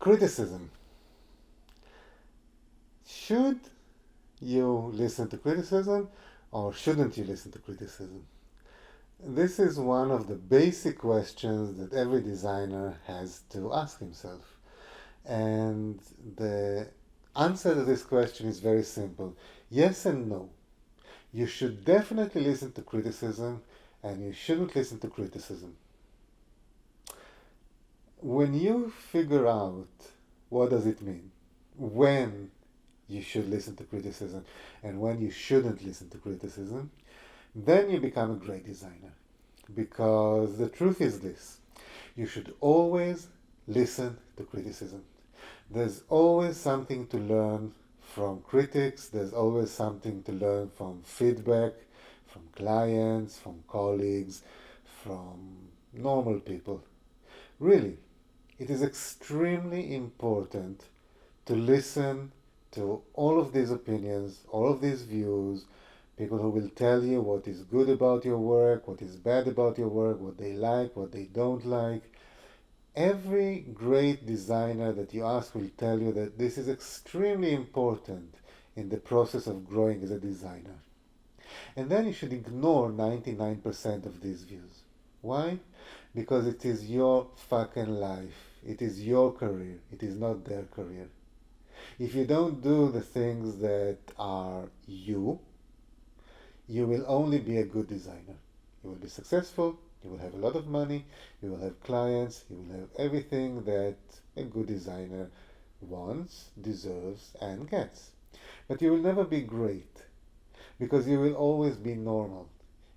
Criticism. Should you listen to criticism or shouldn't you listen to criticism? This is one of the basic questions that every designer has to ask himself. And the answer to this question is very simple. Yes and no. You should definitely listen to criticism and you shouldn't listen to criticism. When you figure out what does it mean, when you should listen to criticism and when you shouldn't listen to criticism, then you become a great designer. Because the truth is this, you should always listen to criticism. There's always something to learn from critics, there's always something to learn from feedback, from clients, from colleagues, from normal people. Really, it is extremely important to listen to all of these opinions, all of these views, people who will tell you what is good about your work, what is bad about your work, what they like, what they don't like. Every great designer that you ask will tell you that this is extremely important in the process of growing as a designer. And then you should ignore 99% of these views. Why? Because it is your fucking life. It is your career. It is not their career. If you don't do the things that are you, you will only be a good designer. You will be successful, you will have a lot of money, you will have clients, you will have everything that a good designer wants, deserves, and gets. But you will never be great, because you will always be normal.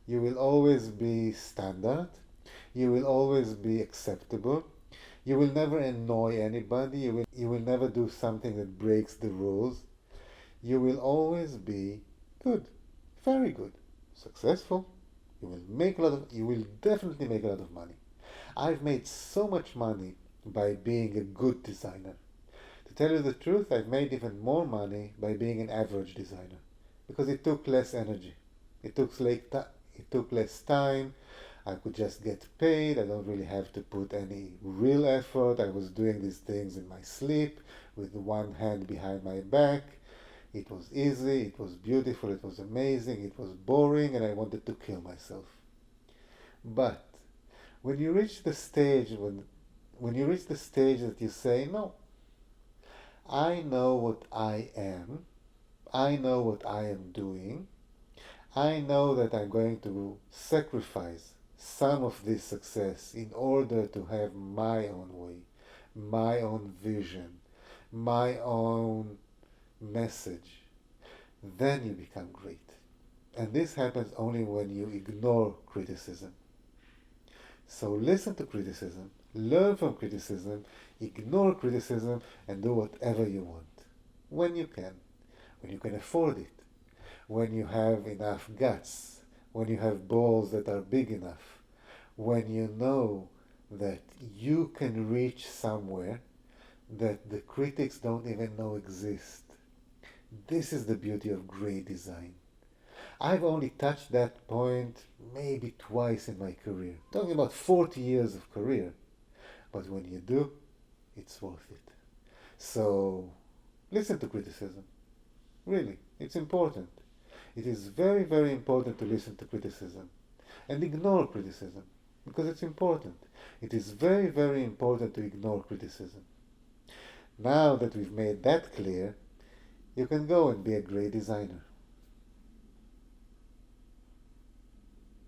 You will always be standard. You will always be acceptable. You will never annoy anybody. You will never do something that breaks the rules. You will always be good, very good, successful. You will definitely make a lot of money. I've made so much money by being a good designer. To tell you the truth, I've made even more money by being an average designer because it took less energy. It took less time. I could just get paid. I don't really have to put any real effort. I was doing these things in my sleep with one hand behind my back. It was easy, it was beautiful, it was amazing, it was boring, and I wanted to kill myself. But when you reach the stage that you say, no, I know what I am, I know what I am doing, I know that I'm going to sacrifice some of this success in order to have my own way, my own vision, my own message, then you become great. And this happens only when you ignore criticism. So listen to criticism, learn from criticism, ignore criticism, and do whatever you want. When you can afford it, when you have enough guts, when you have balls that are big enough, when you know that you can reach somewhere that the critics don't even know exists. This is the beauty of great design. I've only touched that point maybe twice in my career. Talking about 40 years of career. But when you do, it's worth it. So, listen to criticism. Really, it's important. It is very, very important to listen to criticism. And ignore criticism. Because it's important. It is very, very important to ignore criticism. Now that we've made that clear, you can go and be a great designer.